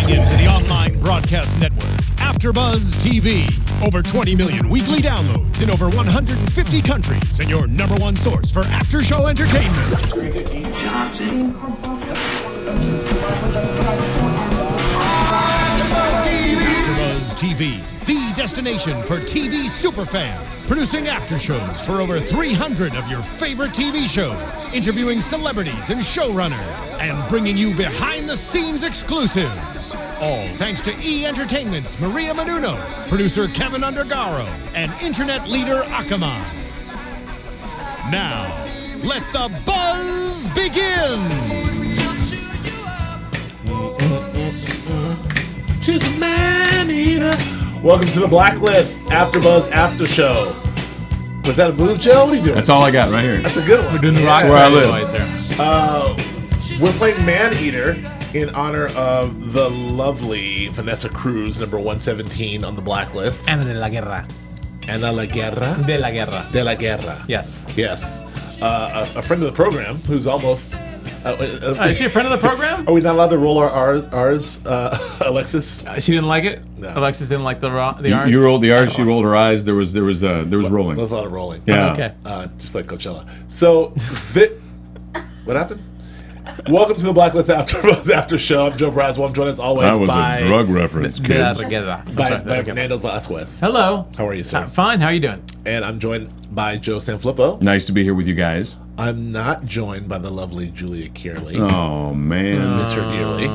Tuning in to the online broadcast network, AFTERBUZZ TV. Over 20 million weekly downloads in over 150 countries, and your number one source for after-show entertainment. AFTERBUZZ TV, the destination for TV superfans. Producing aftershows for over 300 of your favorite TV shows. Interviewing celebrities and showrunners. And bringing you behind-the-scenes exclusives. All thanks to E! Entertainment's Maria Menounos, producer Kevin Undergaro, and internet leader Akamai. Now, let the buzz begin! She's a man-eater. Welcome to the Blacklist AFTERBUZZ After Show. Was that a move, Joe? What are you doing? That's all I got right here. That's a good one. We're doing the rock where I live. boys here. We're playing Man-Eater in honor of the lovely Vanessa Cruz, number 117 on the Blacklist. Ana de la guerra. Ana la guerra? De la guerra. De la guerra. Yes. Yes. A friend of the program who's almost... Is she a friend of the program? Are we not allowed to roll our R's, Alexis? She didn't like it? No. Alexis didn't like the R's? You rolled the R's, she rolled her eyes. There was rolling. There's a lot of rolling. Yeah. Okay. Just like Coachella. So, what happened? Welcome to the Blacklist AFTERBUZZ After Show. I'm Joe Braswell. I'm joined as always That was by a drug reference, De la kids. guerra. by Nando Velasquez. Hello. How are you, sir? Fine. How are you doing? And I'm joined by Joe Sanfelippo. Nice to be here with you guys. I'm not joined by the lovely Julia Kearley. Oh, man. Miss her dearly.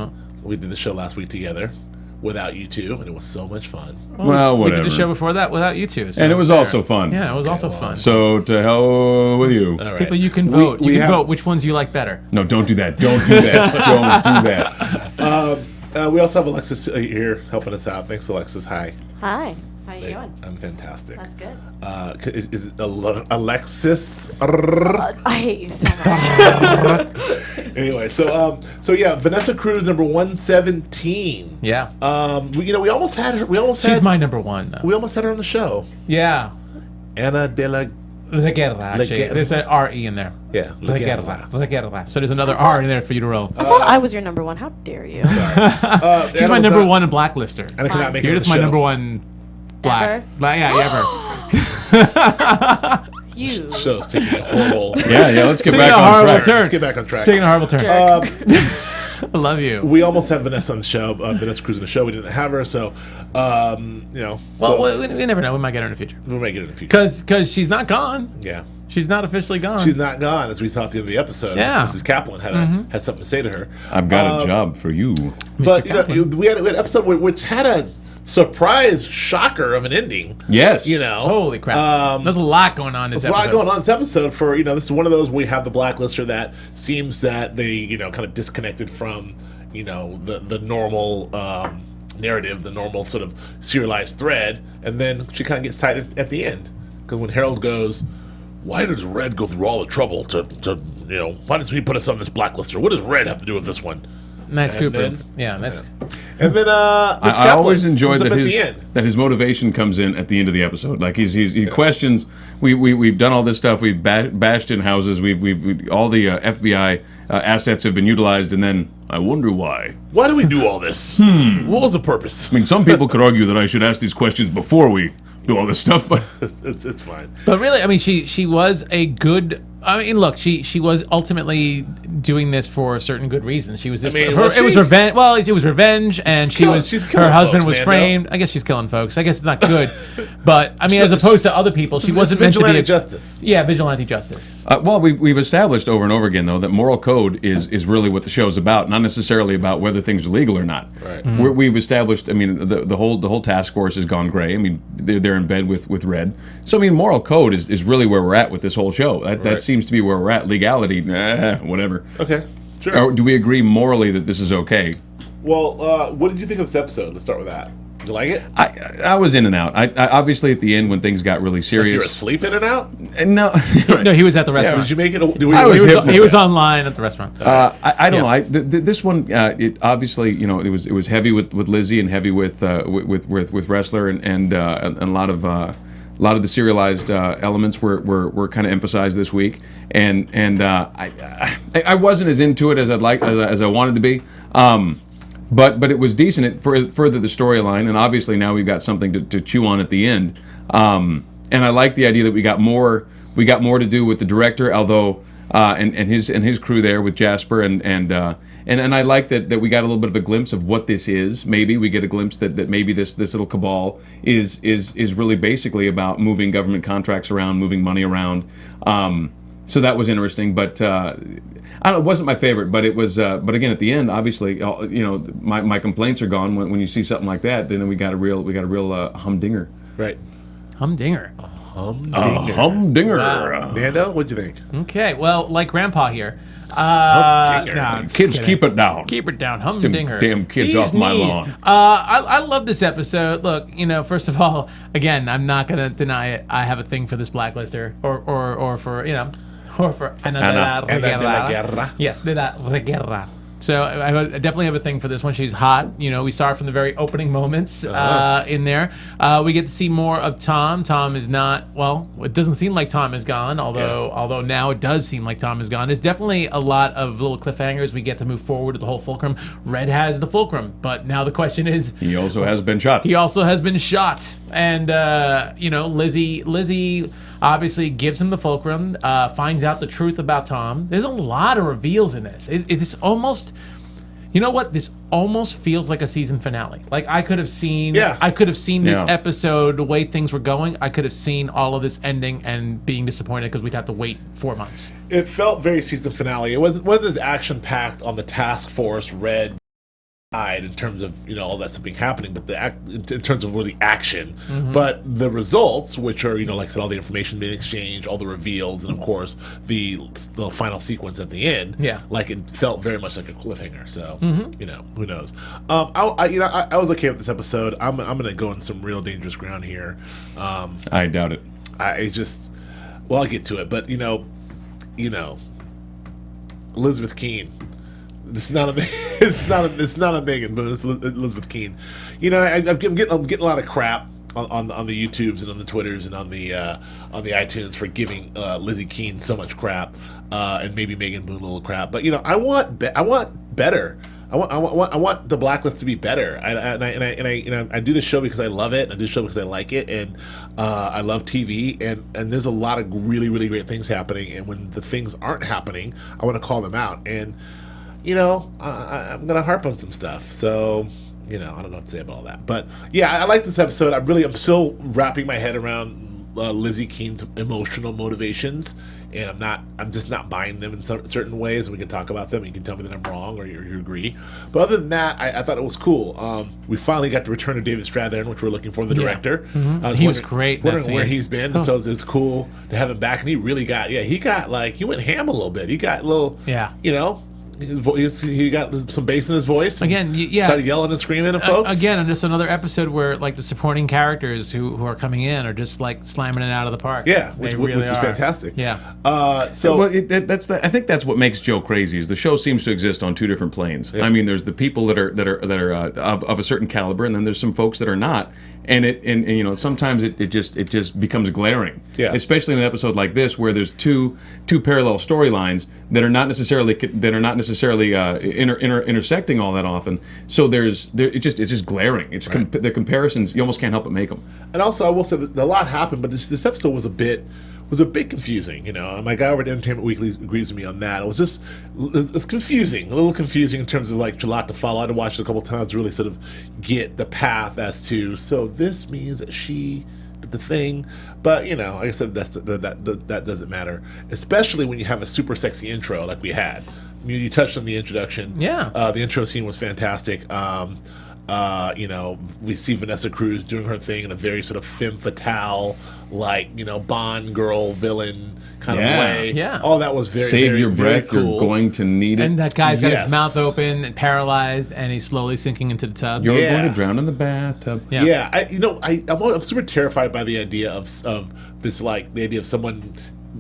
We did the show last week together without you two, and it was so much fun. Well, We whatever. did the show before that without you two. So And it was there. also fun. Yeah, it was also well, fun. So, to hell with you. All right. People, you can vote. we You can have- vote which ones you like better. No, don't do that. Don't do that. Don't do that. We also have Alexis here helping us out. Thanks, Alexis. Hi. Hi, how you doing? I'm fantastic. That's good. Is it Alexis? I hate you so much. Anyway, so yeah, Vanessa Cruz, number 117. Yeah. We almost had her. She's my number one, though. We almost had her on the show. Yeah. Ana de la. La guerra, actually. guerra. There's an R-E in there. Yeah, La guerra. La guerra. So there's another R in there for you to roll. I thought I was your number one. How dare you? She's my number one blacklister. And I cannot make it You're on just the my show. number one black. Ever? Yeah, ever. You. Show's taking a horrible. Yeah, let's get Taking back a on horrible track. turn. Let's get back on track. Taking a horrible turn. I love you. We almost had Vanessa on the show. Vanessa Cruz on the show. We didn't have her, so Well, so we never know. We might get her in the future. we'll make it in the future. Because she's not gone. Yeah. She's not officially gone. She's not gone, as we saw at the end of the episode. Yeah. Mrs. Kaplan had something to say to her. I've got a job for you. But Kaplan. we had an episode which had a surprise shocker of an ending. Yes. Holy crap. There's a lot going on this There's a episode. lot going on in this episode. For this is one of those we have the blacklister that seems that they kind of disconnected from the normal narrative, the normal sort of serialized thread, and then she kind of gets tied at the end because when Harold goes, why does Red go through all the trouble to why does he put us on this blacklister? What does Red have to do with this one? Nice And Cooper. then- Yeah, nice. And then I always enjoy comes up that at the end. his motivation comes in at the end of the episode. Like he questions. We've done all this stuff. We've bashed in houses. We've all the FBI assets have been utilized, and then I wonder why. Why do we do all this? What was the purpose? I mean, some people could argue that I should ask these questions before we do all this stuff, but It's fine. But really, I mean, she was a good. I mean, look, she was ultimately doing this for a certain good reason. She was this. mean, it was was she? revenge. Well, it was revenge, and she's killing her husband folks, was Nando. framed. I guess she's killing folks. I guess it's not good, but I mean, as opposed to other people, she It's wasn't meant to be. vigilante justice. Yeah, vigilante justice. well, we've established over and over again though that moral code is really what the show's about, not necessarily about whether things are legal or not. Right. We've established. I mean, the whole task force has gone gray. I mean, they're in bed with Red. So I mean, moral code is really where we're at with this whole show. That Right. seems to be where we're at. Legality, whatever. Okay. Sure. Or do we agree morally that this is okay? Well, what did you think of this episode? Let's start with that. Did you like it? I was in and out. I obviously at the end when things got really You were serious. asleep in and out? No, No, he was at the restaurant. Did you make it? He was online at the restaurant. I don't know. This one, it obviously, it was heavy with Lizzie and heavy with Wrestler and a lot of the serialized elements were kind of emphasized this week, and I wasn't as into it as I wanted to be. but it was decent. It furthered the storyline, and obviously now we've got something to chew on at the end. And I like the idea that we got more to do with the director, although and his crew there with Jasper and I like that we got a little bit of a glimpse of what this is. Maybe we get a glimpse that maybe this little cabal is really basically about moving government contracts around, moving money around. So that was interesting, but it wasn't my favorite. But it was. But again, at the end, obviously, my complaints are gone when you see something like that. Then we got a real humdinger. Right. Humdinger. Humdinger. Wow. Nando, what'd you think? Okay, well, like Grandpa here. Humdinger. No, I'm just Kids, kidding. keep it down. Keep it down, humdinger. Damn kids These off my knees. lawn. I love this episode. Look, first of all, again, I'm not gonna deny it. I have a thing for this Blacklister, or for Ana de la Guerra. Yes, de la Guerra. So I definitely have a thing for this one. She's hot. We saw her from the very opening moments in there. We get to see more of Tom. Tom is not, well, it doesn't seem like Tom is gone, although now it does seem like Tom is gone. There's definitely a lot of little cliffhangers. We get to move forward with the whole fulcrum. Red has the fulcrum, but now the question is... He also has been shot. He also has been shot. And, Lizzie obviously gives him the fulcrum, finds out the truth about Tom. There's a lot of reveals in this. Is this almost... You know what? This almost feels like a season finale. Like I could have seen this episode, the way things were going. I could have seen all of this ending and being disappointed because we'd have to wait 4 months. It felt very season finale. It wasn't as action packed on the task force Red side in terms of all that stuff being happening, but in terms of really action. Mm-hmm. But the results, which are like I said, all the information being exchanged, all the reveals, and of course the final sequence at the end. Yeah, like it felt very much like a cliffhanger. So who knows? I was okay with this episode. I'm gonna go on some real dangerous ground here. I doubt it. I'll get to it, but Elizabeth Keene. It's not a Megan Boone. It's Elizabeth Keene. I'm getting a lot of crap on the YouTubes and on the Twitters and on the iTunes for giving Lizzie Keene so much crap and maybe Megan Boone a little crap. But I want better. I want the Blacklist to be better. I do this show because I love it. I do this show because I like it, and I love TV. And there's a lot of really, really great things happening. And when the things aren't happening, I want to call them out. And I'm gonna harp on some stuff. So I don't know what to say about all that. But yeah, I like this episode. I'm still wrapping my head around Lizzie Keene's emotional motivations. And I'm just not buying them in certain ways. We can talk about them. You can tell me that I'm wrong or you agree. But other than that, I thought it was cool. We finally got the return of David Strathairn, which we're looking for, the director. Mm-hmm. He was great. Wondering where he's been. And so it's cool to have him back. And he really got, he went ham a little bit. He got a little, his voice, he got some bass in his voice. Again, started yelling and screaming at folks. Again, just another episode where like the supporting characters who are coming in are just like slamming it out of the park. Yeah, which is fantastic. Yeah. I think that's what makes Joe crazy. Is the show seems to exist on two different planes. Yeah. I mean, there's the people that are of a certain caliber, and then there's some folks that are not. And sometimes it just becomes glaring. Yeah. Especially in an episode like this where there's two parallel storylines that are not necessarily intersecting all that often. So it's just glaring. It's right. The comparisons, you almost can't help but make them. And also I will say that a lot happened, but this episode was a bit confusing, and my guy over at Entertainment Weekly agrees with me on that. It's confusing, a little confusing in terms of like a lot to follow. I had to watch it a couple times to really sort of get the path as to, so this means that she did the thing, but like I said, that doesn't matter, especially when you have a super sexy intro like we had. I mean, you touched on the introduction. Yeah. The intro scene was fantastic. We see Vanessa Cruz doing her thing in a very sort of femme fatale, like, Bond girl villain kind of way. Yeah. All that was very, Save very, your breath, very cool. You're going to need it. And that guy's got his mouth open and paralyzed, and he's slowly sinking into the tub. You're going to drown in the bathtub. Yeah. I'm super terrified by the idea of this, like, the idea of someone,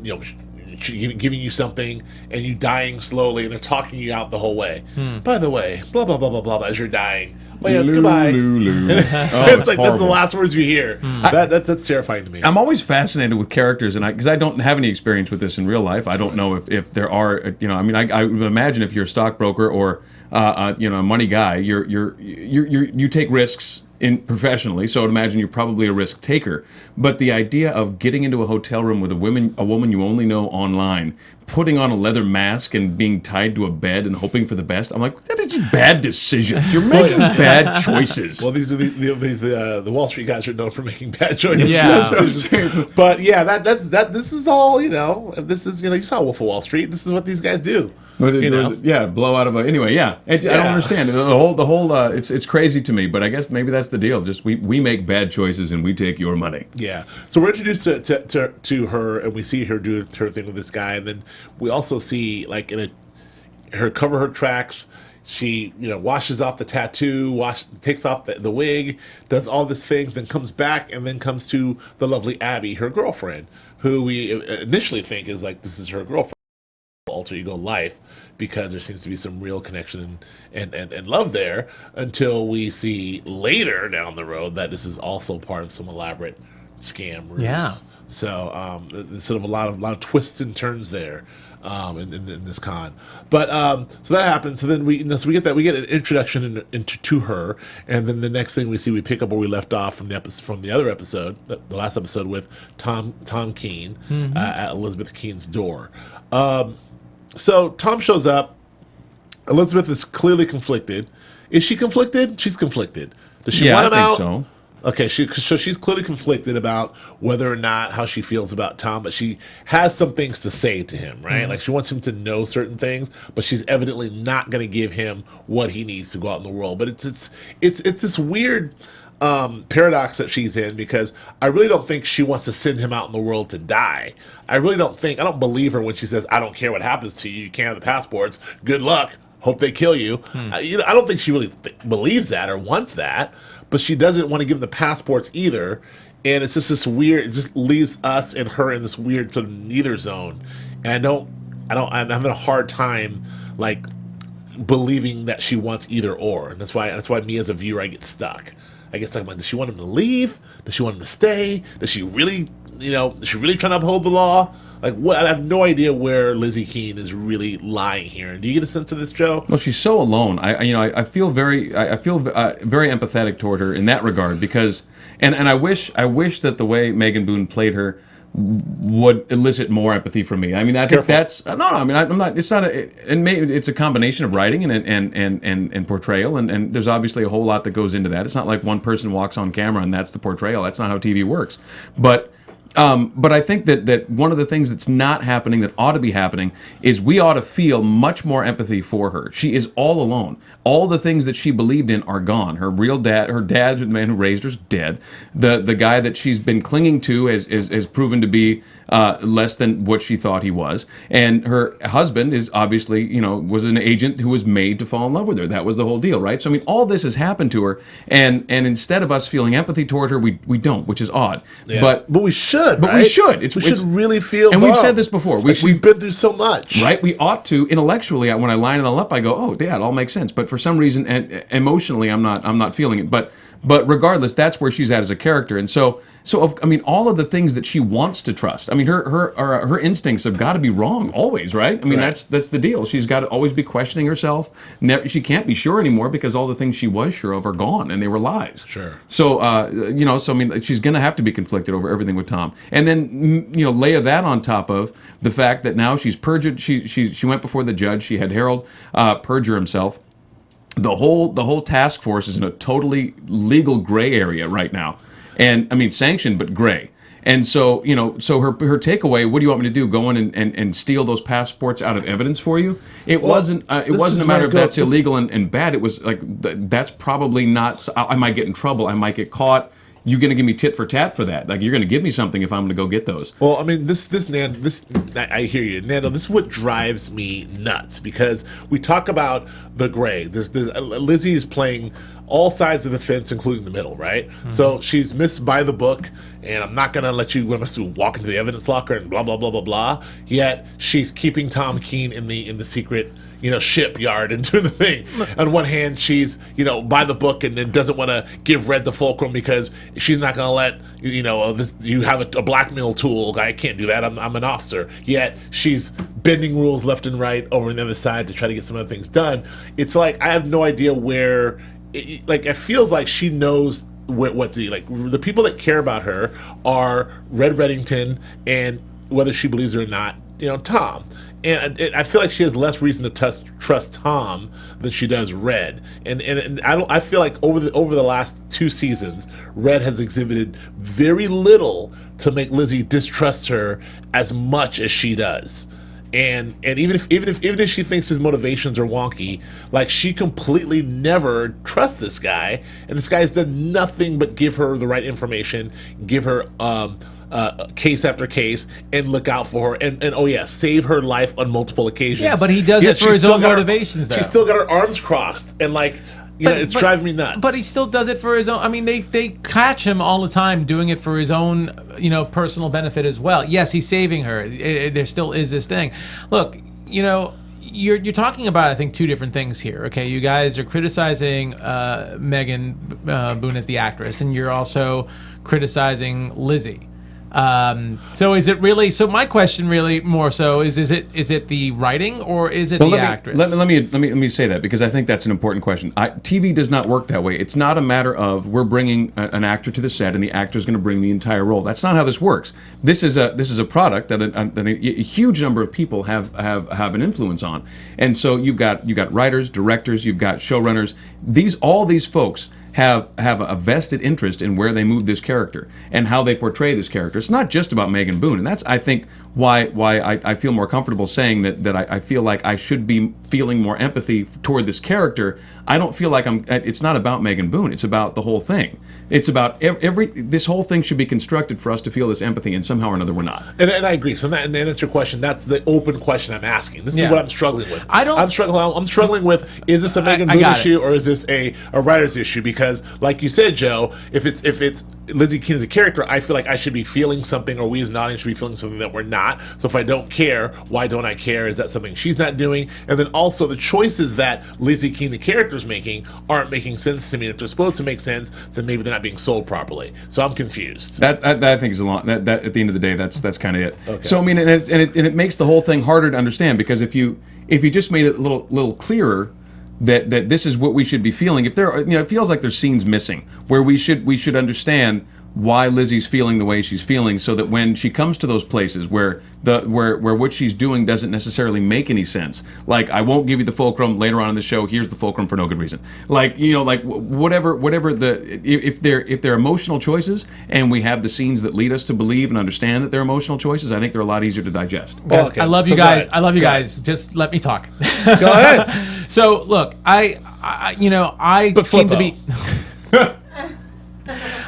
giving you something and you dying slowly, and they're talking you out the whole way. By the way, blah blah blah blah blah, as you're dying. Well, yeah, goodbye. It's like horrible. That's the last words you hear. That's terrifying to me. I'm always fascinated with characters, and because I don't have any experience with this in real life, I don't know if there are. I would imagine if you're a stockbroker or a money guy. You take risks professionally, so I'd imagine you're probably a risk taker. But the idea of getting into a hotel room with a woman you only know online, putting on a leather mask and being tied to a bed and hoping for the best, I'm like, that is just bad decisions. You're making bad choices. Well, these are the Wall Street guys are known for making bad choices. Yeah. But yeah, this is all, this is, you saw Wolf of Wall Street. This is what these guys do. Blow out of a. Anyway, yeah. I don't understand the whole. It's crazy to me, but I guess maybe that's the deal. Just we make bad choices and we take your money. Yeah. So we're introduced to her, and we see her do her thing with this guy, and then we also see like her cover her tracks. She washes off the tattoo, takes off the wig, does all these things, then comes back, and then comes to the lovely Abby, her girlfriend, who we initially think is like this is her girlfriend. Alter ego life, because there seems to be some real connection and love there, until we see later down the road that this is also part of some elaborate scam ruse. Yeah. So it's sort of a lot of twists and turns there in this con. But so that happens. So then we get an introduction to her, and then the next thing we pick up where we left off from the other episode, the last episode, with Tom Keene at Elizabeth Keene's door. So Tom shows up. Elizabeth is clearly conflicted. Is she conflicted? She's conflicted. Does she want him out? So. Okay, so she's clearly conflicted about whether or not how she feels about Tom, but she has some things to say to him, right? Like she wants him to know certain things, but she's evidently not going to give him what he needs to go out in the world. But it's this weird paradox that she's in, because I really don't think she wants to send him out in the world to die. I don't believe her when she says, I don't care what happens to you, you can't have the passports, good luck, hope they kill you. I don't think she really believes that or wants that, but she doesn't want to give him the passports either, and it's just this weird, it just leaves us and her in this weird sort of neither zone, and I'm having a hard time like believing that she wants either or, and that's why me as a viewer, I get stuck. I'm like, does she want him to leave? Does she want him to stay? Does she really, is she really trying to uphold the law? Like, what? I have no idea where Lizzie Keene is really lying here. Do you get a sense of this, Joe? Well, she's so alone. I feel very empathetic toward her in that regard, because, and I wish that the way Megan Boone played her would elicit more empathy from me. I mean, I think that's no. I mean, I'm not. It's not. And maybe it's a combination of writing and portrayal, and there's obviously a whole lot that goes into that. It's not like one person walks on camera and that's the portrayal. That's not how TV works. But I think that one of the things that's not happening that ought to be happening is we ought to feel much more empathy for her. She is all alone. All the things that she believed in are gone. Her real dad, the man who raised her, is dead. The guy that she's been clinging to has proven to be less than what she thought he was. And her husband is obviously, was an agent who was made to fall in love with her. That was the whole deal, right? So, I mean, all this has happened to her, and instead of us feeling empathy toward her, we don't, which is odd. Yeah. But we should, But right? we should. We should really feel and we've said this before. We've been through so much. Right? We ought to, intellectually, when I line it all up, I go, oh, yeah, it all makes sense. But for some reason, and emotionally, I'm not feeling it. But regardless, that's where she's at as a character. And so I mean, all of the things that she wants to trust. I mean, her instincts have got to be wrong always, right? I mean, that's the deal. She's got to always be questioning herself. She can't be sure anymore, because all the things she was sure of are gone, and they were lies. Sure. So so I mean, she's going to have to be conflicted over everything with Tom, and then layer that on top of the fact that now she's perjured. She went before the judge. She had Harold perjure himself. The whole task force is in a totally legal gray area right now. And I mean, sanctioned, but gray. And so, so her takeaway, what do you want me to do? Go in and steal those passports out of evidence for you? It wasn't a matter of that's illegal and bad. It was like, that's probably not, I might get in trouble. I might get caught. You're going to give me tit for tat for that. Like, you're going to give me something if I'm going to go get those. Well, I mean, I hear you, Nando. This is what drives me nuts, because we talk about the gray. Lizzie is playing all sides of the fence, including the middle, right? Mm-hmm. So she's missed by the book, and I'm not going to let you walk into the evidence locker and blah, blah, blah, blah, blah. Yet she's keeping Tom Keene in the secret, shipyard and doing the thing. On one hand, she's by the book and then doesn't want to give Red the fulcrum because she's not going to let you have a blackmail tool. I can't do that. I'm an officer. Yet she's bending rules left and right over on the other side to try to get some other things done. It's like I have no idea where. It feels like she knows what to do. Like the people that care about her are Red Reddington and whether she believes it or not, Tom. And I feel like she has less reason to trust Tom than she does Red. And I feel like over the last 2 seasons, Red has exhibited very little to make Lizzie distrust her as much as she does. And even if she thinks his motivations are wonky, like she completely never trusts this guy, and this guy has done nothing but give her the right information, give her case after case, and look out for her, and save her life on multiple occasions. Yeah, but he does it for his own motivations. Though she's still got her arms crossed, and it's driving me nuts. But he still does it for his own. I mean, they catch him all the time doing it for his own, personal benefit as well. Yes, he's saving her. There still is this thing. Look, you're talking about, I think, 2 different things here. Okay, you guys are criticizing Megan Boone as the actress, and you're also criticizing Lizzie. So is it really? So my question really more so is it the writing or is it the actress? Let me say that because I think that's an important question. TV does not work that way. It's not a matter of we're bringing an actor to the set and the actor is going to bring the entire role. That's not how this works. This is a product that a huge number of people have an influence on, and so you've got writers, directors, you've got showrunners. All these folks have a vested interest in where they move this character and how they portray this character. It's not just about Megan Boone, and that's, I think, why I feel more comfortable saying that I feel like I should be feeling more empathy toward this character. I don't feel like it's not about Megan Boone. It's about the whole thing. It's about this whole thing should be constructed for us to feel this empathy, and somehow or another we're not. And I agree. So and that's your question. That's the open question I'm asking. This is what I'm struggling with. I'm struggling with, is this a Megan Boone issue or is this a writer's issue? Because like you said, Joe, if it's Lizzie King as a character, I feel like I should be feeling something, or we as an audience should be feeling something that we're not. So if I don't care, why don't I care? Is that something she's not doing? And then also the choices that Lizzie King, the character, is making aren't making sense to me. If they're supposed to make sense, then maybe they're not being sold properly. So I'm confused. That I think is a lot. That at the end of the day, that's kind of it. Okay. So I mean, and it makes the whole thing harder to understand because if you just made it a little clearer. That this is what we should be feeling. If there are, it feels like there's scenes missing where we should understand why Lizzie's feeling the way she's feeling, so that when she comes to those places where what she's doing doesn't necessarily make any sense, like I won't give you the fulcrum later on in the show. Here's the fulcrum for no good reason. Whatever if they're emotional choices, and we have the scenes that lead us to believe and understand that they're emotional choices, I think they're a lot easier to digest. Well, okay. I love you guys. I love you guys. Just let me talk. Go ahead. So look, I seem to be.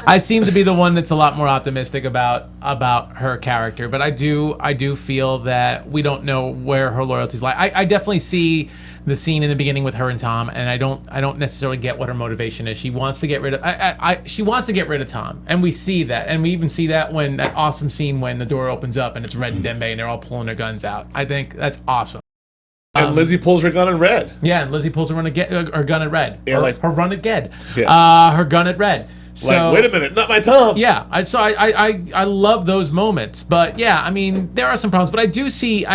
I seem to be the one that's a lot more optimistic about her character, but I do feel that we don't know where her loyalties lie. I definitely see the scene in the beginning with her and Tom, and I don't necessarily get what her motivation is. She wants to get rid of she wants to get rid of Tom, and we see that, and we even see that when that awesome scene when the door opens up and it's Red and Dembe and they're all pulling their guns out. I think that's awesome. And Lizzie pulls her gun at Red. Yeah, and Lizzie pulls her gun at Red. Yeah, her run at Ged. Yeah. Her gun at Red. So, wait a minute, not my Tom. Yeah, I love those moments, but yeah, I mean there are some problems, but I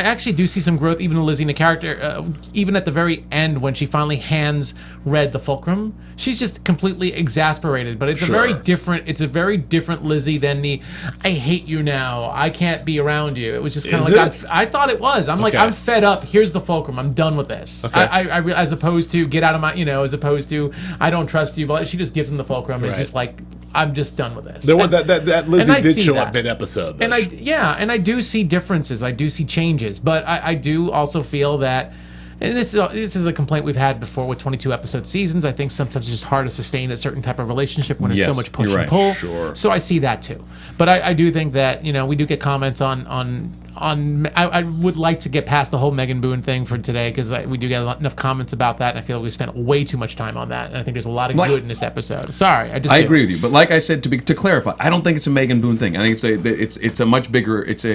actually do see some growth even in Lizzie in the character. Even at the very end when she finally hands Red the fulcrum, she's just completely exasperated. But it's a very different Lizzie than the I hate you now, I can't be around you. It was just kind of like I thought it was. I'm like I'm fed up. Here's the fulcrum. I'm done with this. Okay. I as opposed to get out of my as opposed to I don't trust you. But she just gives him the fulcrum. And it's just like. I'm just done with this. That Lizzie did show up mid-episode. And I do see differences. I do see changes. But I do also feel that, and this is a complaint we've had before with 22-episode seasons. I think sometimes it's just hard to sustain a certain type of relationship when there's so much push and pull. Sure. So I see that too. But I do think that we do get comments on I would like to get past the whole Megan Boone thing for today because we do get enough comments about that. And I feel like we spent way too much time on that, and I think there's a lot of good in this episode. Sorry, I agree with you, but like I said, to clarify, I don't think it's a Megan Boone thing. I think it's a much bigger. It's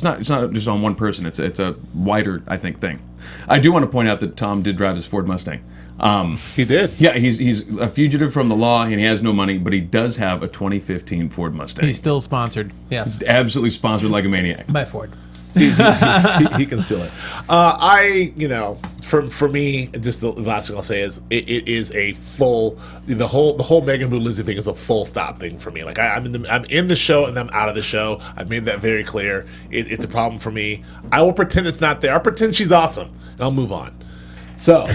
not just on one person. It's a wider, I think, thing. I do want to point out that Tom did drive his Ford Mustang. He did. Yeah, he's a fugitive from the law and he has no money, but he does have a 2015 Ford Mustang. He's still sponsored. Yes, absolutely sponsored like a maniac by Ford. He can steal it. For me, just the last thing I'll say is it is a full the whole Megan Boone Lizzie thing is a full stop thing for me. Like I'm in the show and I'm out of the show. I've made that very clear. It's a problem for me. I will pretend it's not there. I'll pretend she's awesome and I'll move on. So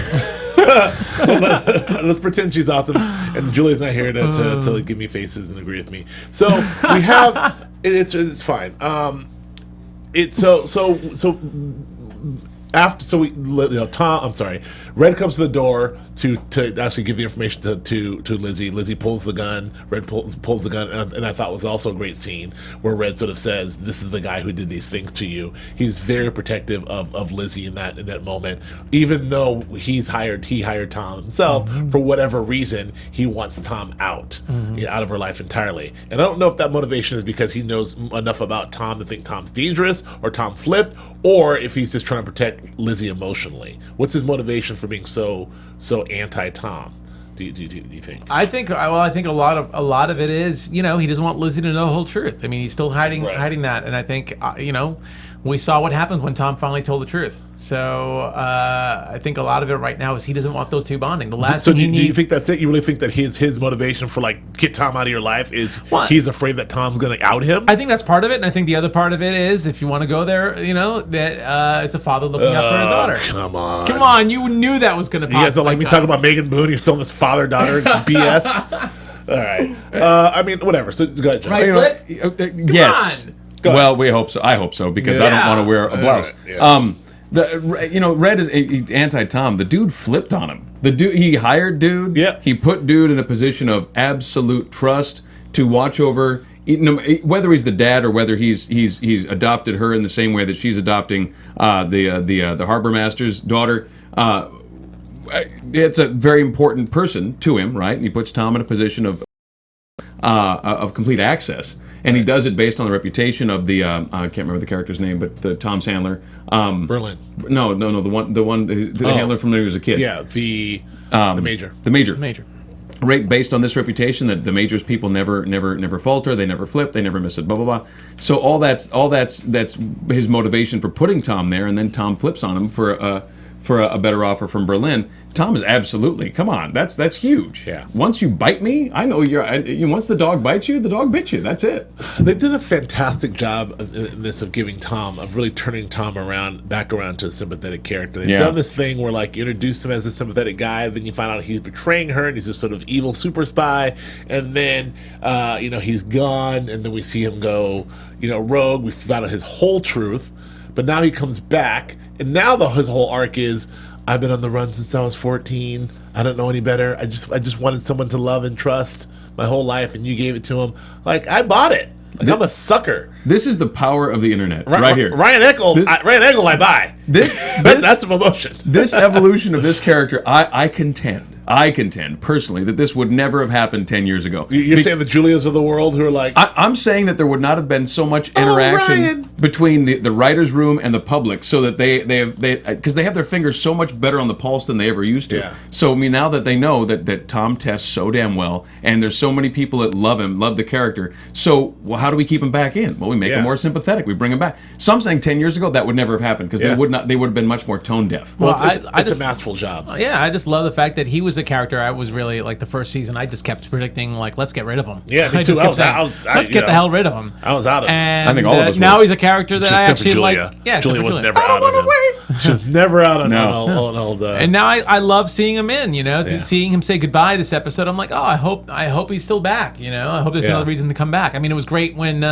let's pretend she's awesome, and Julia's not here to give me faces and agree with me. So we have it's fine. Red comes to the door to actually give the information to Lizzie. Lizzie pulls the gun. Red pulls the gun, and I thought was also a great scene where Red sort of says, "This is the guy who did these things to you." He's very protective of Lizzie in that moment, even though he hired Tom himself for whatever reason. He wants Tom out of her life entirely, and I don't know if that motivation is because he knows enough about Tom to think Tom's dangerous or Tom flipped, or if he's just trying to protect Lizzie emotionally. What's his motivation for being so anti-Tom? Do you think? I think a lot of it is, he doesn't want Lizzie to know the whole truth. I mean, he's still hiding that, and I think we saw what happened when Tom finally told the truth. So I think a lot of it right now is he doesn't want those two bonding. The last thing he needs. Do you think that's it? You really think that his motivation for get Tom out of your life is he's afraid that Tom's going to out him? I think that's part of it, and I think the other part of it is, if you want to go there, that it's a father looking out for his daughter. Come on! You knew that was going to. You guys don't like me talking about Megan Boone. You're still in this father-daughter BS. All right. I mean, whatever. So go ahead, John. Right, yes. Well, we hope so. I hope so because I don't want to wear a blouse. Yes. Red is anti-Tom. The dude flipped on him. He hired dude. Yeah. He put dude in a position of absolute trust to watch over, whether he's the dad or whether he's adopted her in the same way that she's adopting the harbor master's daughter. It's a very important person to him, right? And he puts Tom in a position of complete access. And he does it based on the reputation of the I can't remember the character's name, but the Tom's handler. Berlin. No, the handler from when he was a kid. Yeah, the major. The major. Right, based on this reputation that the major's people never falter, they never flip, they never miss it, blah blah blah. So all that's his motivation for putting Tom there, and then Tom flips on him for a better offer from Berlin. Tom is absolutely, come on, that's huge. Yeah. Once you bite me, I know once the dog bites you, the dog bit you. That's it. They did a fantastic job in this of really turning Tom back around to a sympathetic character. They've done this thing where you introduce him as a sympathetic guy, then you find out he's betraying her and he's this sort of evil super spy, and then he's gone, and then we see him go rogue. We found out his whole truth, but now he comes back, and now his whole arc is, I've been on the run since I was 14. I don't know any better. I just wanted someone to love and trust my whole life, and you gave it to him. I bought it. I'm a sucker. This is the power of the internet, right here. Ryan Eggle, I buy. That's an emotion. This evolution of this character, I contend personally that this would never have happened 10 years ago. You're saying the Julias of the world who are I'm saying that there would not have been so much interaction between the writer's room and the public, so that because they have their fingers so much better on the pulse than they ever used to. Yeah. So now that they know that Tom tests so damn well, and there's so many people that love the character, so how do we keep him back in? Well, we make him more sympathetic. We bring him back. So I'm saying 10 years ago that would never have happened because they would have been much more tone deaf. Well, it's a masterful job. Yeah, I just love the fact that he was a character. I was really the first season. I just kept predicting let's get rid of him. Yeah, me too. Let's get the hell rid of him. I was out of it. And I think all of us now were. he's a character that I actually like. Yeah, Julia was never out on him. She was never out on old. And now I love seeing him in. Seeing him say goodbye this episode. I'm like, oh, I hope he's still back. I hope there's another reason to come back. I mean, it was great when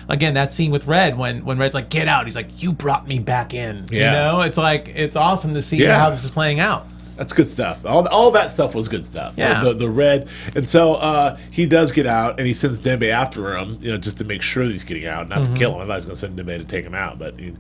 again that scene with Red when Red's like, get out. He's like, you brought me back in. Yeah. It's awesome to see how this is playing out. That's good stuff. All that stuff was good stuff. Yeah. The red. And so he does get out, and he sends Dembe after him, just to make sure that he's getting out, not to kill him. I thought he was going to send Dembe to take him out, but and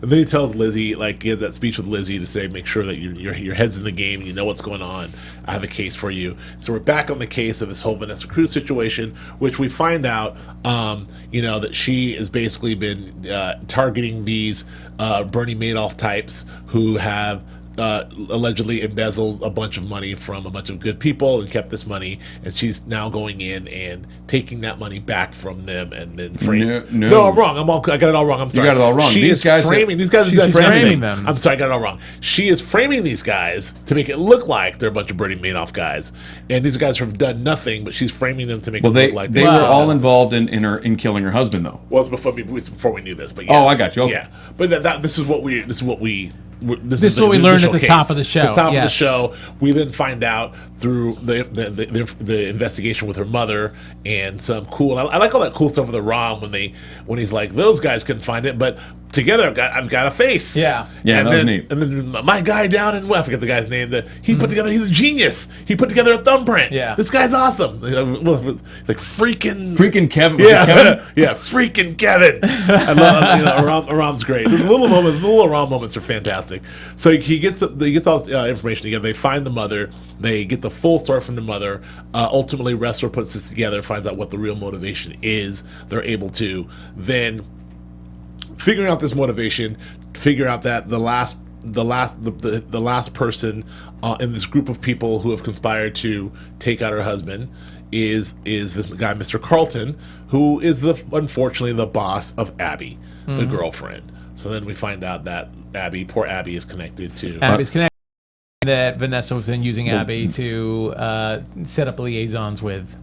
then he tells Lizzie, like, he has that speech with Lizzie to say, make sure that your head's in the game, you know what's going on. I have a case for you. So we're back on the case of this whole Vanessa Cruz situation, which we find out, that she has basically been targeting these Bernie Madoff types who have allegedly embezzled a bunch of money from a bunch of good people and kept this money, and she's now going in and taking that money back from them and then framing. No, I'm wrong. I got it all wrong. I'm sorry. You got it all wrong. These guys framing these guys. She's framing them. I'm sorry, I got it all wrong. She is framing these guys to make it look like they're a bunch of Bernie Madoff guys, and these guys have done nothing, but she's framing them to make it look like they were all involved in killing her husband, though. Well, it was before we knew this, but yes. Oh, I got you. Okay. Yeah, but this is what we this is what we learned at the top of the show. At the top of the show, we then find out through the investigation with her mother and some cool. I like all that cool stuff with the Rom when he's like, those guys couldn't find it, but together I've got a face. Yeah, that was neat. And then my guy down in I forget the guy's name. He put together. He's a genius. He put together a thumbprint. Yeah, this guy's awesome. Like freaking Kevin. Yeah, Kevin? Yeah, freaking Kevin. I love Aram's great. The little Aram moments are fantastic. So he gets all this information together. They find the mother. They get the full story from the mother. Ultimately, Wrestler puts this together, finds out what the real motivation is. They're able to then, figuring out this motivation, figure out that the last person in this group of people who have conspired to take out her husband is this guy, Mr. Carlton, who is unfortunately the boss of Abby, the girlfriend. So then we find out that poor Abby is connected to... that Vanessa has been using Abby to set up liaisons with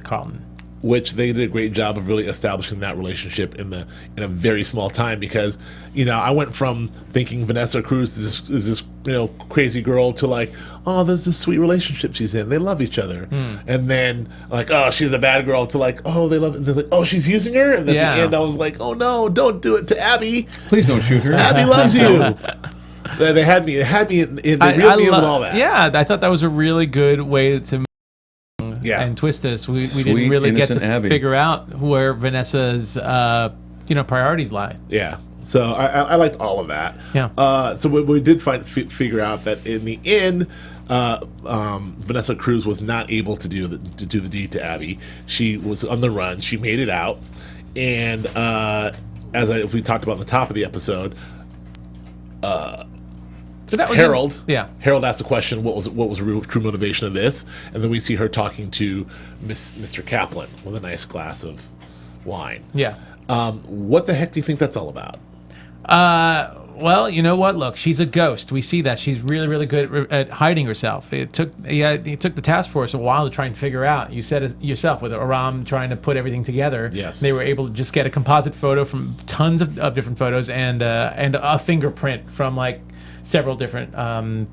Carlton. Which they did a great job of really establishing that relationship in a very small time, because I went from thinking Vanessa Cruz is this crazy girl to like, oh, there's this sweet relationship she's in, they love each other, and then like, oh, she's a bad girl, to like, oh, they love it, and they're like, oh, she's using her, and then at the end I was like, oh no, don't do it to Abby, please don't shoot her, Abby loves you. They had me in with all that. Yeah, I thought that was a really good way to and twist us. We didn't really get to figure out where Vanessa's priorities lie. Yeah. So I liked all of that. Yeah. So we did figure out that in the end, Vanessa Cruz was not able to do the deed to Abby. She was on the run. She made it out, and we talked about in the top of the episode, Harold asked the question, what was the real true motivation of this? And then we see her talking to Mr. Kaplan with a nice glass of wine. Yeah. What the heck do you think that's all about? Well, you know what? Look, she's a ghost. We see that. She's really, really good at hiding herself. It took the task force a while to try and figure out. You said it yourself, with Aram trying to put everything together. Yes. They were able to just get a composite photo from tons of different photos and a fingerprint from like several different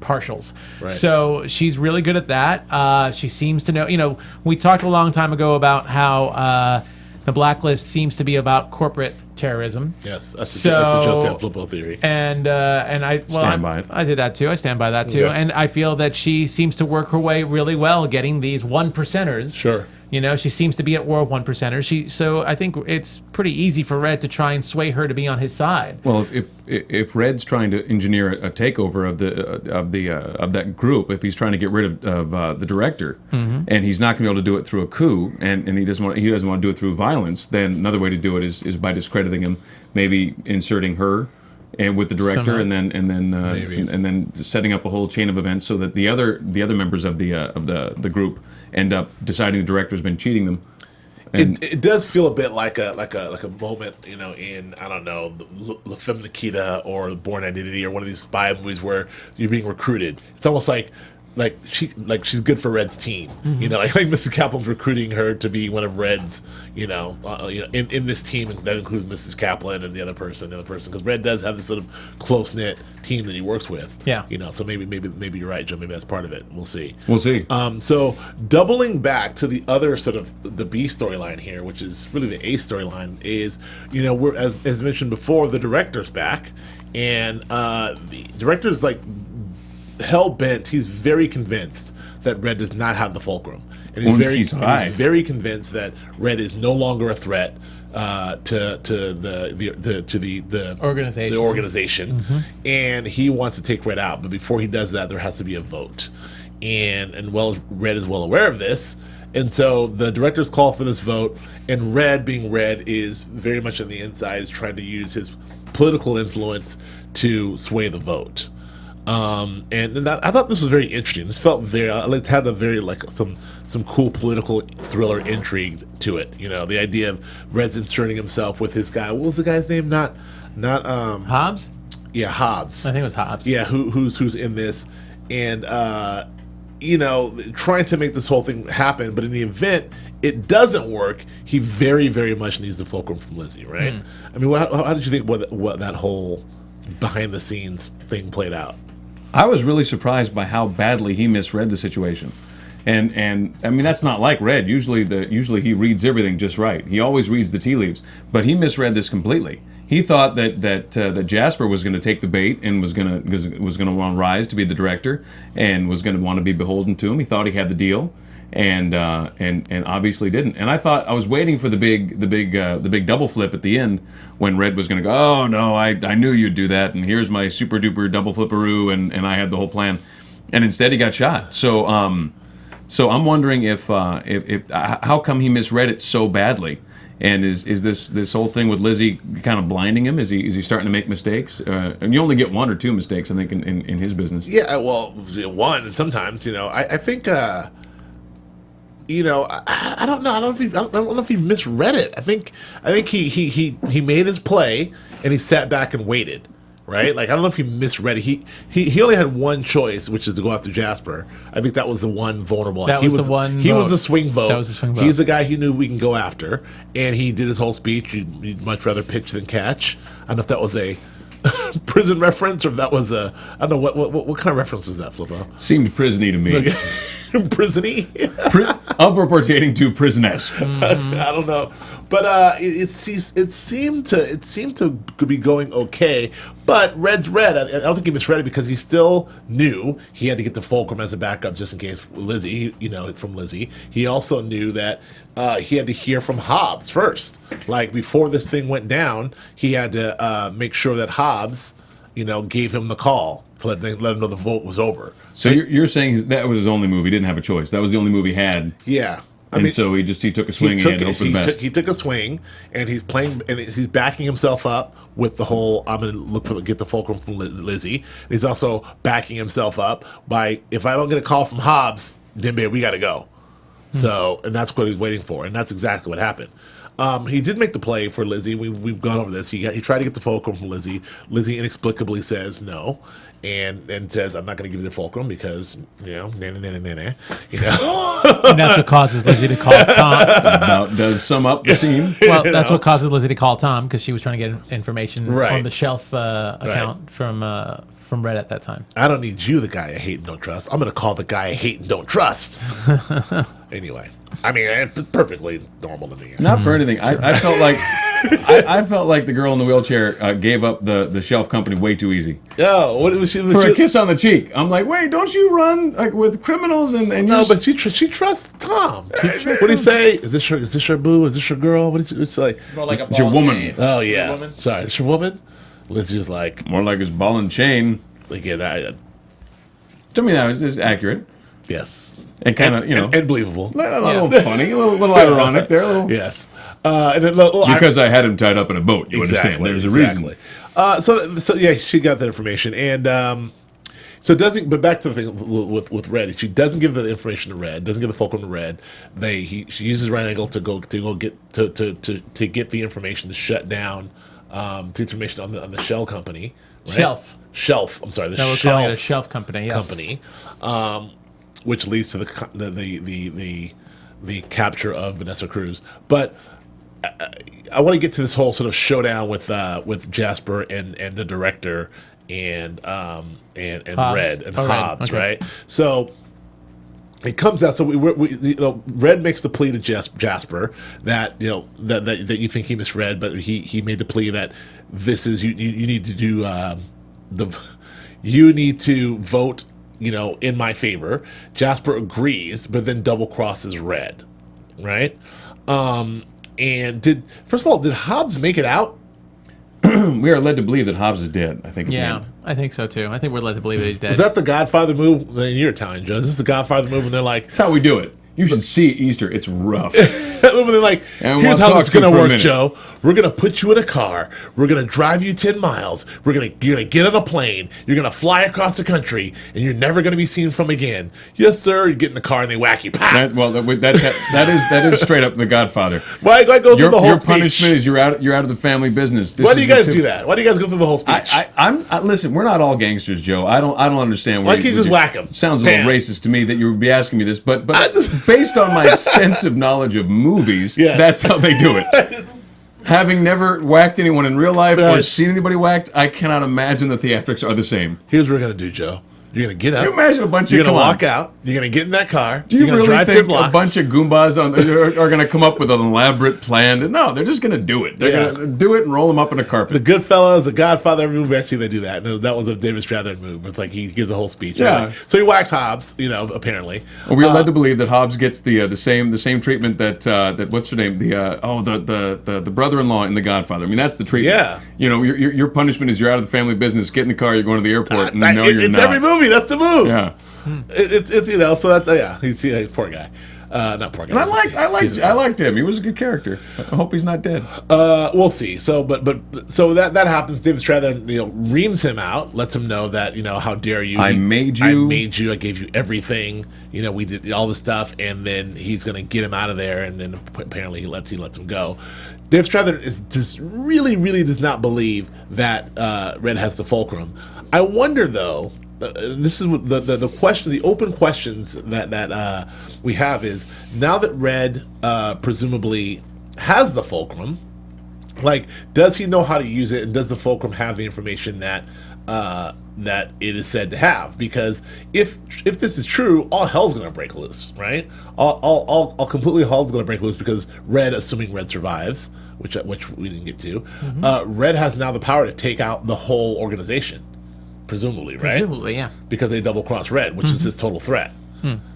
partials. Right. So she's really good at that. She seems to know. We talked a long time ago about how the Blacklist seems to be about corporate terrorism. Yes, that's a Joe Sanfelippo theory. And I stand by it. I did that too. I stand by that too. Okay. And I feel that she seems to work her way really well, getting these 1%ers. Sure. She seems to be at war with 1%ers. So I think it's pretty easy for Red to try and sway her to be on his side. Well, if Red's trying to engineer a takeover of that group, if he's trying to get rid of the director, and he's not going to be able to do it through a coup, and he doesn't want to do it through violence, then another way to do it is by discrediting him, maybe inserting her and with the director, and then setting up a whole chain of events so that the other members of the group end up deciding the director's been cheating them. And it does feel a bit like a moment, in, I don't know, La Femme Nikita or Born Identity or one of these spy movies where you're being recruited. It's almost like she's good for Red's team, like Mrs. Kaplan's recruiting her to be one of Red's, in this team, and that includes Mrs. Kaplan and the other person, because Red does have this sort of close knit team that he works with. Yeah. So maybe you're right, Joe. Maybe that's part of it. We'll see. So doubling back to the other sort of the B storyline here, which is really the A storyline, is we're as mentioned before, the director's back, and the director's like hell bent. He's very convinced that Red does not have the fulcrum, and he's very convinced that Red is no longer a threat to the organization. The organization, and he wants to take Red out. But before he does that, there has to be a vote, and Red is well aware of this. And so the directors call for this vote, and Red, being Red, is very much on the inside, is trying to use his political influence to sway the vote. And I thought this was very interesting. This felt it had a very some cool political thriller intrigue to it. You know, the idea of Red's inserting himself with his guy. What was the guy's name? Not Hobbs. Yeah, Hobbs. I think it was Hobbs. Yeah, who's in this, and you know, trying to make this whole thing happen. But in the event it doesn't work, he very, very much needs the fulcrum from Lizzie, right? I mean, how did you think what that whole behind the scenes thing played out? I was really surprised by how badly he misread the situation. And I mean, that's not like Red. Usually he reads everything just right. He always reads the tea leaves, but he misread this completely. He thought that Jasper was going to take the bait and was going to want to rise to be the director and was going to want to be beholden to him. He thought he had the deal, and obviously didn't. And I was waiting for the big double flip at the end when Red was going to go, oh no, I knew you'd do that, and here's my super duper double flipperoo, and I had the whole plan, and instead he got shot. So I'm wondering if how come he misread it so badly. And is this whole thing with Lizzie kind of blinding him? Is he starting to make mistakes? And you only get one or two mistakes, I think, in his business. Yeah, well, one, and sometimes, you know, I think, you know, I don't know. I don't know if he misread it. I think he made his play and he sat back and waited. Right? Like, I don't know if he misread it. He only had one choice, which is to go after Jasper. I think that was the one vulnerable. He was a swing vote. That was a swing vote. He's the guy he knew we can go after. And he did his whole speech. You'd much rather pitch than catch. I don't know if that was a prison reference or if that was a... I don't know. What kind of reference was that, Flippo? Seemed prisony to me. Prisony? Upperportating to prison-esque. I don't know. But it seemed to be going okay. But Red's Red. I don't think he misread it because he still knew he had to get the fulcrum as a backup just in case Lizzie, you know, from Lizzie. He also knew that he had to hear from Hobbs first. Like, before this thing went down, he had to make sure that Hobbs, you know, gave him the call to let him know the vote was over. So you're saying that was his only move. He didn't have a choice. That was the only move he had. Yeah. So he took a swing and he had to hope for the best. He took a swing, and he's playing, and he's backing himself up with the whole, I'm going to get the fulcrum from Lizzie. And he's also backing himself up by, if I don't get a call from Hobbs, then babe, we got to go. So, and that's what he's waiting for, and that's exactly what happened. He did make the play for Lizzie. We've gone over this. He tried to get the fulcrum from Lizzie. Lizzie inexplicably says no, and says, I'm not going to give you the fulcrum because, you know, you know. And that's what causes Lizzie to call Tom. About does sum up the scene. Well, that's what causes Lizzie to call Tom because she was trying to get information on the shelf account from Red at that time. I don't need you, the guy I hate and don't trust. I'm going to call the guy I hate and don't trust. Anyway, I mean, it's perfectly normal to me. Not for anything. I felt like I felt like the girl in the wheelchair gave up the shelf company way too easy. Oh, what was she? For a kiss on the cheek. I'm like, wait, don't you run like with criminals and no? But she trusts Tom. What do you say? Is this your boo? Is this your girl? What is it's like? More like it's your woman. Chain. Oh yeah. Woman? Sorry, it's your woman. Lizzie's like more like his ball and chain. Like yeah, to me that was accurate. Yes. And kind of, you know, and believable. A little funny, a little ironic there. A little. Yes. And because I had him tied up in a boat. You understand? There's a reason. So yeah, she got that information, and so doesn't. But back to the thing with Red, she doesn't give the information to Red. Doesn't give the fulcrum to Red. She uses Right Angle to go get to get the information to shut down the information on the shell company. Right? Shelf. I'm sorry. We're calling it a shelf company. Yes. Which leads to the capture of Vanessa Cruz. But I want to get to this whole sort of showdown with Jasper and the director and Hobbs. Red and Hobbs, okay. Right? So it comes out. So Red makes the plea to Jasper that that you think he misread, but he made the plea that this is you need to do you need to vote in my favor. Jasper agrees, but then double crosses Red, right? And first of all, did Hobbs make it out? We are led to believe that Hobbs is dead. I think. Yeah, I think so too. I think we're led to believe that he's dead. Is that the Godfather move? You're Italian, Joe. Is this the Godfather move? And they're like, That's how we do it. You should see Easter. It's rough. when they're like, And here's we'll how talk this is to you gonna for a work, minute. Joe. We're gonna put you in a car. We're gonna drive you 10 miles. You're gonna get on a plane. You're gonna fly across the country, and you're never gonna be seen from again. Yes, sir. You get in the car and they whack you. Pow! That is straight up the Godfather. Why go through the whole Your speech? punishment is you're out of the family business. Why do you guys do that? Why do you guys go through the whole speech? Listen, we're not all gangsters, Joe. I don't understand. Why can't you just whack 'em? Sounds a Bam. little racist to me that you would be asking me this, but based on my extensive knowledge of movies, Yes. that's how they do it. Having never whacked anyone in real life or Yes. seen anybody whacked, I cannot imagine the theatrics are the same. Here's what we're gonna do, Joe. You're gonna get up. Can you imagine a bunch You're of gonna come on. walk out. You're gonna get in that car. Do you you're gonna really drive 10 think blocks. a bunch of Goombas are going to come up with an elaborate plan? No, they're just going to do it. They're Yeah. going to do it and roll them up in a The carpet. Goodfellas, The Godfather, every movie I see they do that. And that was a David Strathairn move. It's like he gives a whole speech. Yeah. Like, so he whacks Hobbs, apparently. And we are led to believe that Hobbs gets the same treatment that what's her name the brother-in-law in The Godfather. I mean, that's the treatment. Yeah. Your punishment is you're out of the family business. Get in the car. You're going to the airport. And no, you're it's not. every movie. That's the move. Yeah. It's so that he's poor guy. Not poor guy. And I liked him. He was a good character. I hope he's not dead. We'll see. So, so that happens. David Strathairn, reams him out, lets him know that how dare you? I made you. I gave you everything. We did all this stuff, and then he's gonna get him out of there, and then apparently he lets him go. David Strathairn really does not believe that Red has the fulcrum. I wonder though. This is the question. The open questions that we have is now that Red presumably has the fulcrum. Like, does he know how to use it, and does the fulcrum have the information that it is said to have? Because if this is true, all hell's gonna break loose, right? All completely hell's gonna break loose because Red, assuming Red survives, which we didn't get to, Red has now the power to take out the whole organization. Presumably, right? Presumably, yeah. Because they double cross Red, which is his total threat.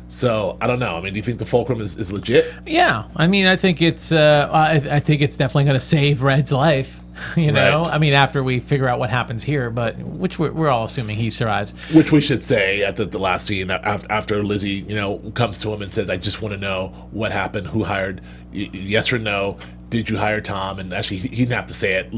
So I don't know. I mean, do you think the fulcrum is legit? Yeah, I mean, I think it's I think it's definitely going to save Red's life. Right. I mean, after we figure out what happens here, but which we're all assuming he survives. Which we should say at the last scene after Lizzie, comes to him and says, "I just want to know what happened. Who hired? Yes or no? Did you hire Tom?" And actually, he didn't have to say it.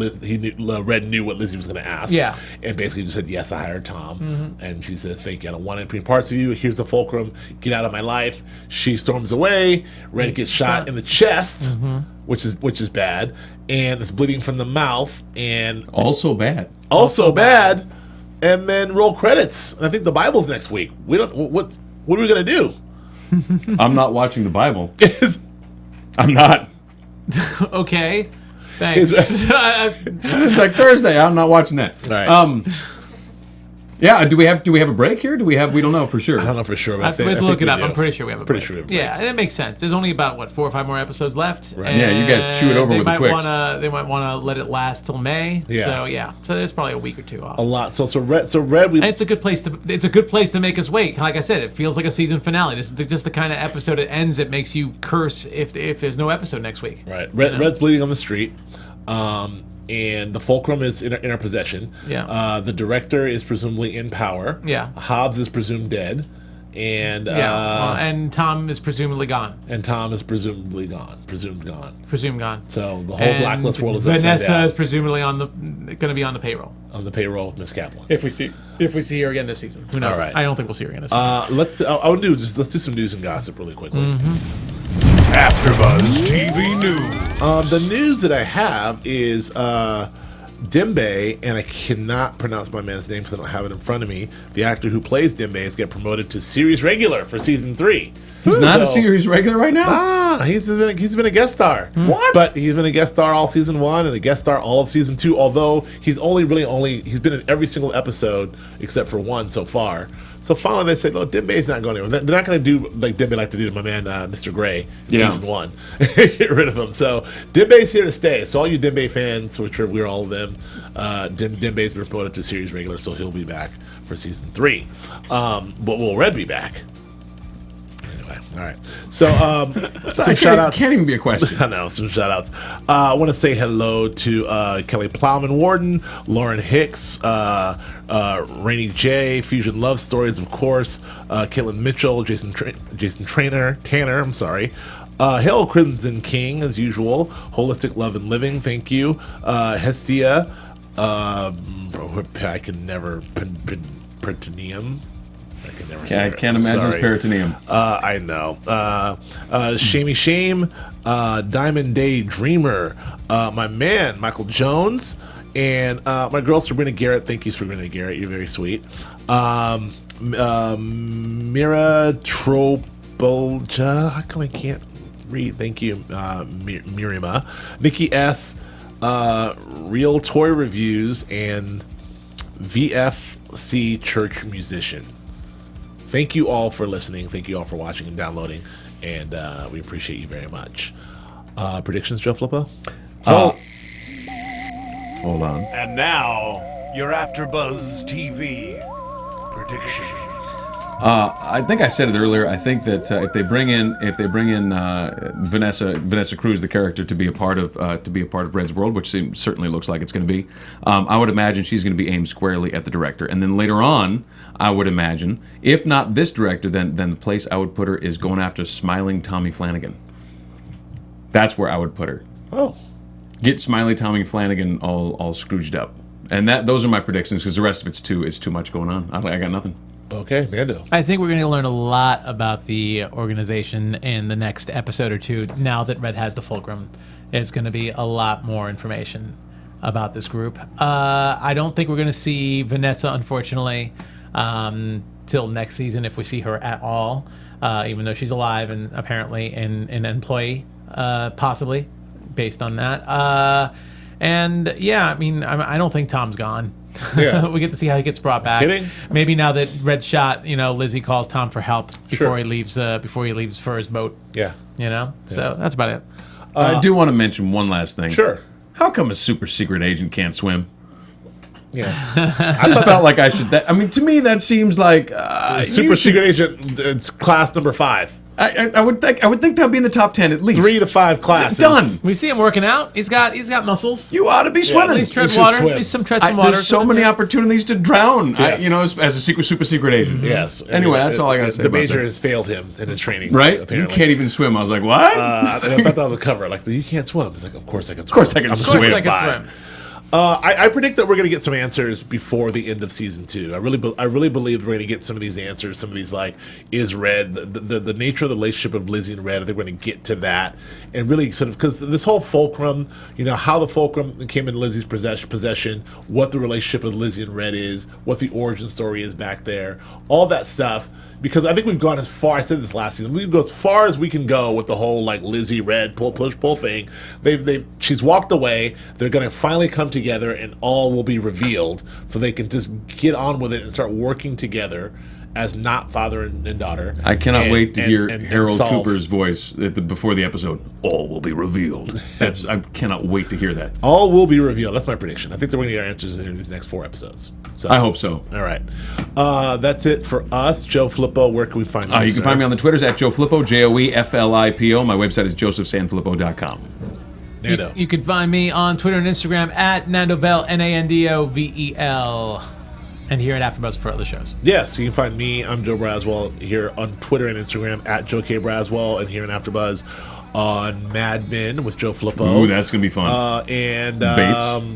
Red knew what Lizzie was going to ask. Yeah. And basically just said, "Yes, I hired Tom." And she says, "Thank you. I don't want any parts of you. Here's the fulcrum. Get out of my life." She storms away. Red gets shot in the chest, which is bad, and it's bleeding from the mouth, and Also bad. also bad. And then roll credits. And I think the Bible's next week. We don't. What are we going to do? I'm not watching the Bible. I'm not. Okay, thanks. It's like Thursday. I'm not watching that. All right. Yeah. Do we have a break here? We don't know for sure. I don't know for sure, but I I have think, to look it we up. do. I'm pretty sure we have a Pretty break. sure we have a break. Yeah, and it makes sense. There's only about 4 or 5 more episodes left. Right. Yeah, you guys chew it over they with a might Twix. They might want to let it last till May. Yeah. So there's probably a week or two off. A lot. So Red. And it's a good place to make us wait. Like I said, it feels like a season finale. This is just the kind of episode it ends that makes you curse if there's no episode next week. Right. Red's bleeding on the street. And the fulcrum is in our possession. Yeah. The director is presumably in power. Yeah. Hobbs is presumed dead. And and Tom is presumably gone. and Tom is presumably gone. Presumed gone. Presumed gone. So the whole And Blacklist world is upside Vanessa down is presumably going to be on the payroll. on the payroll of Miss Kaplan. If we see her again this season, who knows? All right. I don't think we'll see her again this season. Let's do some news and gossip really quickly. AfterBuzz TV News. The news that I have is Dembe, and I cannot pronounce my man's name because I don't have it in front of me. The actor who plays Dembe is getting promoted to series regular for season 3. He's not a series regular right now. He's been a guest star. What? But he's been a guest star all season 1 and a guest star all of season 2. Although he's he's been in every single episode except for one so far. So finally they said, no, Dembe's not going anywhere. They're not going to do like Dembe like to do to my man Mr. Gray in season 1. Get rid of him. So Dembe's here to stay. So all you Dembe fans, which we're all of them, Dembe's been promoted to series regular, so he'll be back for season 3. But will Red be back? All right. So, some shout outs. Can't even be a question. I know, some shout outs. I want to say hello to Kelly Plowman Warden, Lauren Hicks, Rainy J, Fusion Love Stories, of course, Caitlin Mitchell, Jason Tanner, I'm sorry. Hail Crimson King, as usual. Holistic Love and Living, thank you. Hestia, I can never, Pertinium. I can't imagine it's peritoneum. I know. Shamey Shame, Diamond Day Dreamer, my man Michael Jones, and my girl Sabrina Garrett. Thank you, Sabrina Garrett. You're very sweet. Mira Trobolja. How come I can't read? Thank you, Mirima. Nikki S. Real Toy Reviews and VFC Church Musician. Thank you all for listening. Thank you all for watching and downloading. And we appreciate you very much. Predictions, Joe Flippo? Hold on. And now, your AFTERBUZZ TV predictions. I think I said it earlier. I think that if they bring in Vanessa Cruz, the character, to be a part of Red's world, which certainly looks like it's going to be, I would imagine she's going to be aimed squarely at the director. And then later on, I would imagine, if not this director, then the place I would put her is going after Smiling Tommy Flanagan. That's where I would put her. Oh, get Smiley Tommy Flanagan all Scrooged up, and those are my predictions because the rest of it's too much going on. I got nothing. Okay, Nando. I think we're going to learn a lot about the organization in the next episode or two. Now that Red has the fulcrum, there's going to be a lot more information about this group. I don't think we're going to see Vanessa, unfortunately, till next season, if we see her at all. Even though she's alive and apparently an employee, possibly, based on that. And yeah, I mean, I don't think Tom's gone. Yeah. We get to see how he gets brought back. Kidding? Maybe now that Red's shot, Lizzie calls Tom for help before Sure. he leaves. Before he leaves for his boat. Yeah. So that's about it. I do want to mention one last thing. Sure. How come a super secret agent can't swim? Yeah. I just felt like I should. To me, that seems like Super secret agent. It's class number 5. I would think that'd be in the top 10 at least. 3 to 5 classes. Done. We see him working out. He's got muscles. You ought to be swimming. He's tread should water. swim. He's some tread some water. There's so many opportunities to drown. Yes. As a super secret agent. Yes. Anyway, that's all I gotta say The about major that. has failed him in his training. Right? Apparently. You can't even swim. I was like, what? I thought that was a cover. Like, you can't swim. It's like, of course I can swim. course I can I'm swim. Swift I can by. swim. I predict that we're going to get some answers before the end of season 2. I really believe we're going to get some of these answers. Some of these, like, is Red the nature of the relationship of Lizzie and Red? I think we're going to get to that and really sort of, because this whole fulcrum, how the fulcrum came into Lizzie's possession, what the relationship of Lizzie and Red is, what the origin story is back there, all that stuff. Because I think we've gone as far. I said this last season. We go as far as we can go with the whole like Lizzie Red pull push pull thing. She's walked away. They're gonna finally come together, and all will be revealed, so they can just get on with it and start working together as not father and daughter. I cannot wait to hear Harold solve. Cooper's voice before the episode. All will be revealed. I cannot wait to hear that. All will be revealed. That's my prediction. I think they're going to get our answers in these next 4 episodes. So, I hope so. All right. That's it for us. Joe Flippo, where can we find you? You can find me on the Twitters at Joe Flippo, JoeFlippo. My website is josephsanfelippo.com. Nando. You can find me on Twitter and Instagram at Nandovel, Nandovel. And here at AfterBuzz for other shows. Yes, you can find me. I'm Joe Braswell here on Twitter and Instagram at Joe K. Braswell, and here in AfterBuzz on Mad Men with Joe Flippo. Ooh, that's gonna be fun. And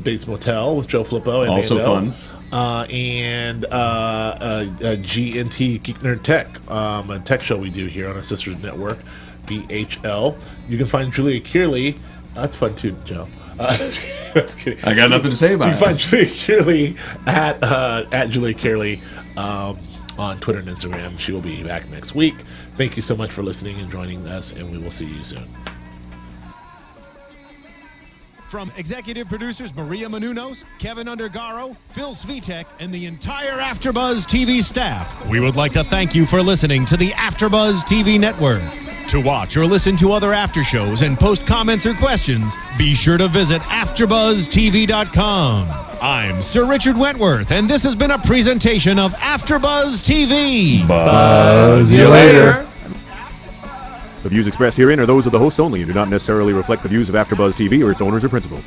Bates Motel with Joe Flippo. And Also Nando. fun. And GNT Geek Nerd Tech, a tech show we do here on our sister's network, BHL. You can find Julia Kearley. That's fun too, Joe. I got nothing to say about it. You can find Julia Kearley at Julia Kearley on Twitter and Instagram. She will be back next week. Thank you so much for listening and joining us, and we will see you soon. From executive producers Maria Menounos, Kevin Undergaro, Phil Svitek, and the entire AfterBuzz TV staff, we would like to thank you for listening to the AfterBuzz TV network. To watch or listen to other after shows and post comments or questions, be sure to visit AfterBuzzTV.com. I'm Sir Richard Wentworth, and this has been a presentation of AfterBuzz TV. Buzz you later. The views expressed herein are those of the hosts only and do not necessarily reflect the views of AfterBuzz TV or its owners or principals.